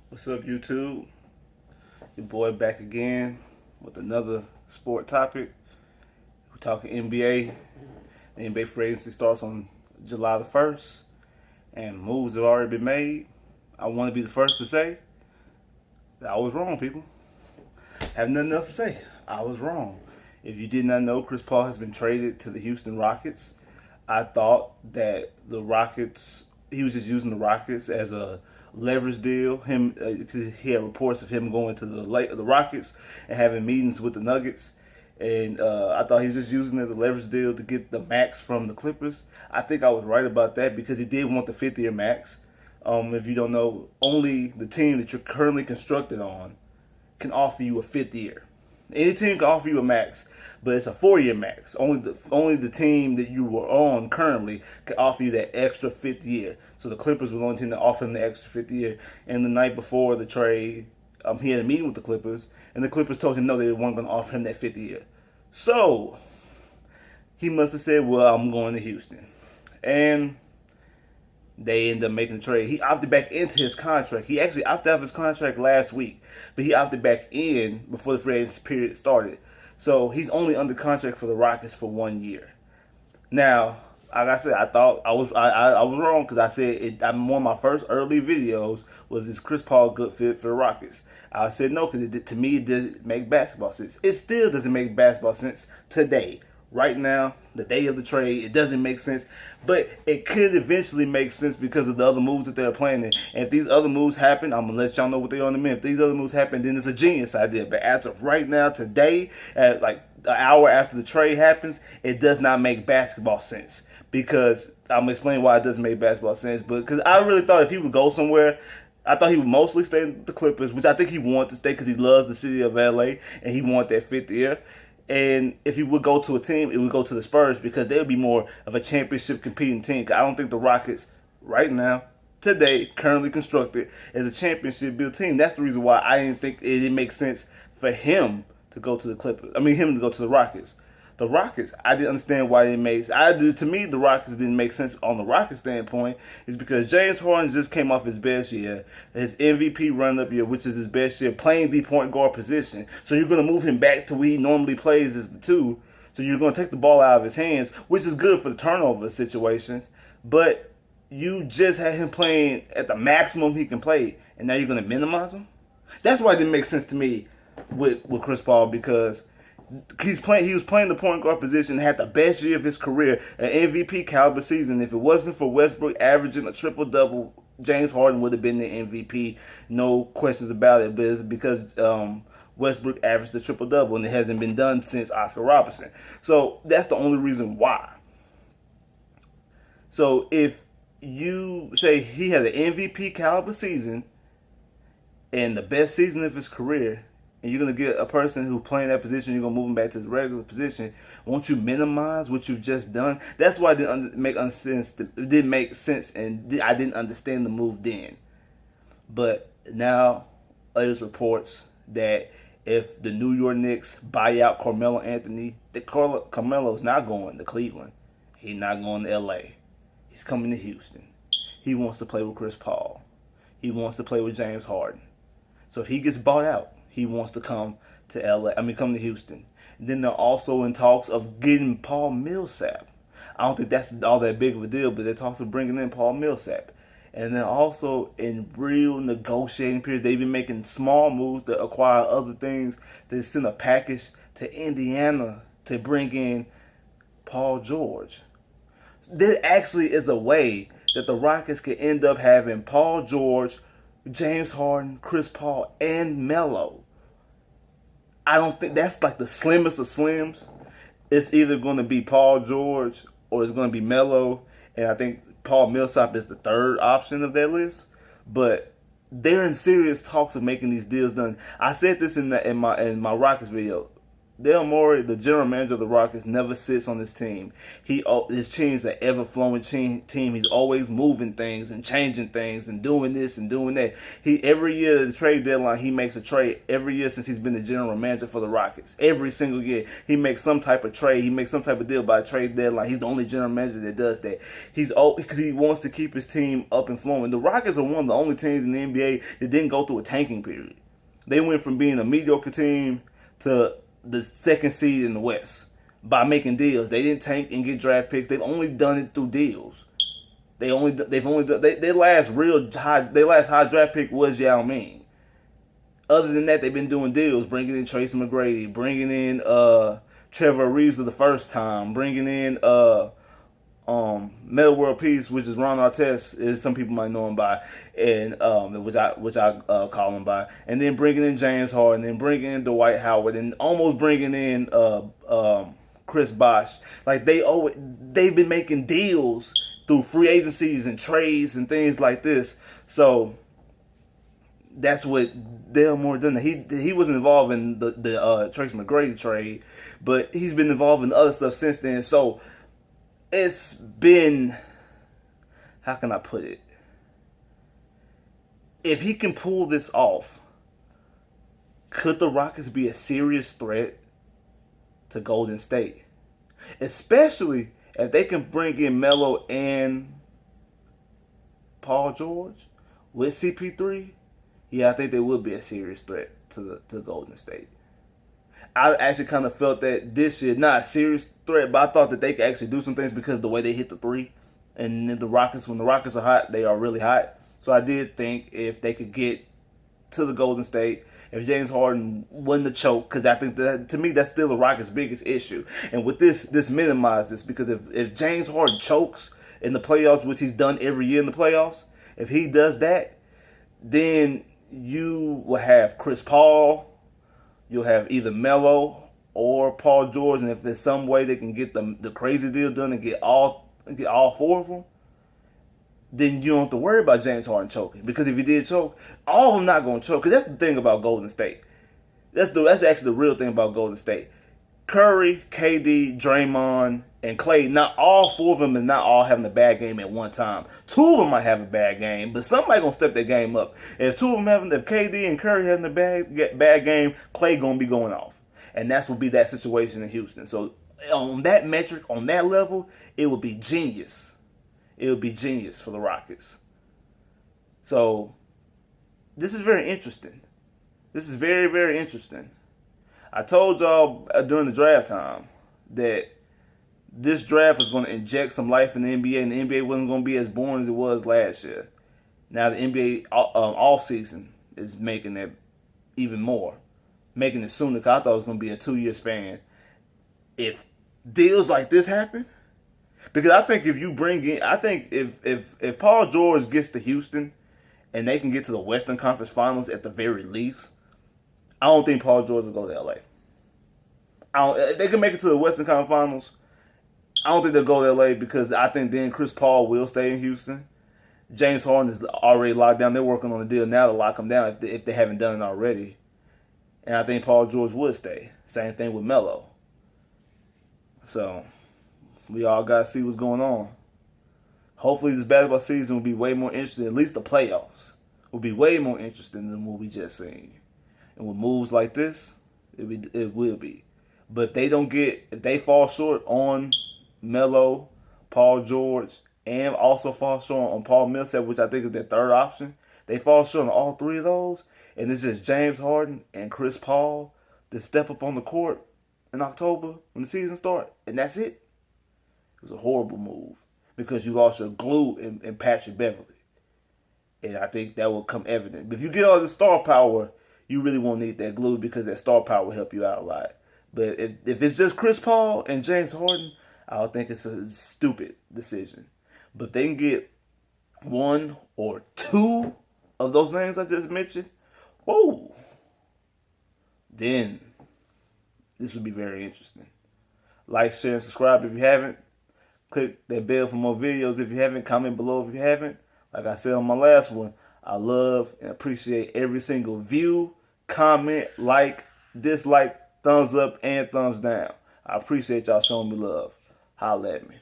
What's up, YouTube? Your boy back again with another sport topic. We're talking NBA. The NBA free agency starts on July the 1st, and moves have already been made. I want to be the first to say that I was wrong, people. Have nothing else to say. I was wrong. If you did not know, Chris Paul has been traded to the Houston Rockets. I thought that the Rockets, he was just using the Rockets as a leverage deal. Him, because he had reports of him going to the Rockets and having meetings with the Nuggets, and I thought he was just using it as a leverage deal to get the max from the Clippers. I think I was right about that because he did want the 5th-year max. If you don't know, only the team that you're currently constructed on can offer you a 5th year. Any team can offer you a max, but it's a 4-year max. Only the team that you were on currently can offer you that extra 5th year. So the Clippers were the only team to offer him the extra 5th year. And the night before the trade, he had a meeting with the Clippers, and the Clippers told him no, they weren't going to offer him that 5th year. So he must have said, "Well, I'm going to Houston," and they end up making the trade. He opted back into his contract. He actually opted out of his contract last week, but he opted back in before the free agency period started. So he's only under contract for the Rockets for 1 year. Now, like I said, I thought I was wrong because I said one of my first early videos was, is Chris Paul a good fit for the Rockets? I said no because to me it didn't make basketball sense. It still doesn't make basketball sense today. Right now, the day of the trade, it doesn't make sense, but it could eventually make sense because of the other moves that they're planning. And if these other moves happen, I'm gonna let y'all know what they are in a minute. If these other moves happen, then it's a genius idea. But as of right now, today, at like an hour after the trade happens, it does not make basketball sense because I'm gonna explain why it doesn't make basketball sense. But because I really thought if he would go somewhere, I thought he would mostly stay with the Clippers, which I think he wanted to stay because he loves the city of LA and he wanted that 5th year. And if he would go to a team, it would go to the Spurs because they would be more of a championship competing team. I don't think the Rockets, right now, today, currently constructed, is a championship built team. That's the reason why I didn't think it didn't make sense for him to go to the Clippers. I mean, him to go to the Rockets. The Rockets, I didn't understand why it made. To me, the Rockets didn't make sense on the Rockets standpoint. Is because James Harden just came off his best year, his MVP run-up year, which is his best year, playing the point guard position. So you're going to move him back to where he normally plays as the 2. So you're going to take the ball out of his hands, which is good for the turnover situations. But you just had him playing at the maximum he can play, and now you're going to minimize him. That's why it didn't make sense to me with Chris Paul because he was playing the point guard position, had the best year of his career, an MVP caliber season. If it wasn't for Westbrook averaging a triple double, James Harden would have been the MVP, no questions about it. But it's because Westbrook averaged a triple double, and it hasn't been done since Oscar Robertson. So that's the only reason why. So if you say he had an MVP caliber season and the best season of his career, and you're going to get a person who's playing that position, you're going to move him back to his regular position, won't you minimize what you've just done? That's why it didn't make sense. It didn't make sense, and I didn't understand the move then. But now there's reports that if the New York Knicks buy out Carmelo Anthony, that Carmelo's not going to Cleveland. He's not going to LA. He's coming to Houston. He wants to play with Chris Paul. He wants to play with James Harden. So if he gets bought out, he wants to come to LA. Come to Houston. And then they're also in talks of getting Paul Millsap. I don't think that's all that big of a deal, but they're talks of bringing in Paul Millsap. And then also in real negotiating periods, they've been making small moves to acquire other things. They send a package to Indiana to bring in Paul George. There actually is a way that the Rockets could end up having Paul George, James Harden, Chris Paul, and Melo. I don't think that's like the slimmest of slims. It's either going to be Paul George or it's going to be Melo, and I think Paul Millsap is the third option of that list. But they're in serious talks of making these deals done. I said this in my Rockets video. Dale Morey, the general manager of the Rockets, never sits on his team. His team's an ever-flowing team. He's always moving things and changing things and doing this and doing that. Every year at the trade deadline, he makes a trade. Every year since he's been the general manager for the Rockets, every single year he makes some type of trade. He makes some type of deal by trade deadline. He's the only general manager that does that. Because he wants to keep his team up and flowing. The Rockets are one of the only teams in the NBA that didn't go through a tanking period. They went from being a mediocre team to the second seed in the West by making deals. They didn't tank and get draft picks. They've only done it through deals. Their last high draft pick was Yao Ming. Other than that, they've been doing deals, bringing in Tracy McGrady, bringing in Trevor Ariza the first time, bringing in Melo World Peace, which is Ron Artest, as some people might know him by, and which I call him by, and then bringing in James Harden, then bringing in Dwight Howard, and almost bringing in Chris Bosh. Like they've been making deals through free agencies and trades and things like this. So that's what Dale Moore done. He wasn't involved in the Tracy McGrady trade, but he's been involved in other stuff since then. So it's been, how can I put it? If he can pull this off, could the Rockets be a serious threat to Golden State? Especially if they can bring in Melo and Paul George with CP3. Yeah, I think they would be a serious threat to Golden State. I actually kind of felt that this year, not a serious threat, but I thought that they could actually do some things because of the way they hit the three. And then when the Rockets are hot, they are really hot. So I did think if they could get to the Golden State, if James Harden wasn't to choke, because I think that, to me, that's still the Rockets' biggest issue. And with this minimizes this, because if James Harden chokes in the playoffs, which he's done every year in the playoffs, if he does that, then you will have Chris Paul, you'll have either Melo or Paul George, and if there's some way they can get the crazy deal done and get all four of them, then you don't have to worry about James Harden choking. Because if he did choke, all of them not going to choke. Because that's the thing about Golden State. That's actually the real thing about Golden State. Curry, KD, Draymond, and Clay, not all four of them is not all having a bad game at one time. Two of them might have a bad game, but somebody going to step their game up. If two of them if KD and Curry having a bad game, Clay going to be going off. And that's would be that situation in Houston. So on that metric, on that level, it would be genius. It would be genius for the Rockets. So this is very interesting. This is very, very interesting. I told y'all during the draft time that this draft was going to inject some life in the NBA, and the NBA wasn't going to be as boring as it was last year. Now the NBA offseason is making it even more, making it sooner, because I thought it was going to be a 2-year span. If deals like this happen, because I think if you bring in, I think if Paul George gets to Houston and they can get to the Western Conference Finals at the very least, I don't think Paul George will go to LA. If they can make it to the Western Conference Finals, I don't think they'll go to LA, because I think then Chris Paul will stay in Houston. James Harden is already locked down. They're working on a deal now to lock him down if they haven't done it already. And I think Paul George would stay. Same thing with Melo. So we all got to see what's going on. Hopefully this basketball season will be way more interesting. At least the playoffs will be way more interesting than what we just seen. And with moves like this, it will be. But if they fall short on Melo, Paul George, and also fall short on Paul Millsap, which I think is their third option, they fall short on all three of those, and it's just James Harden and Chris Paul to step up on the court in October when the season starts, and that's it. It was a horrible move because you lost your glue in Patrick Beverly. And I think that will come evident. But if you get all the star power, you really won't need that glue, because that star power will help you out a lot. But if it's just Chris Paul and James Harden, I don't think it's a stupid decision. But if they can get one or two of those names I just mentioned, whoa, then this would be very interesting. Like, share, and subscribe if you haven't. Click that bell for more videos if you haven't. Comment below if you haven't. Like I said on my last one, I love and appreciate every single view, comment, like, dislike, thumbs up and thumbs down. I appreciate y'all showing me love. Holla at me.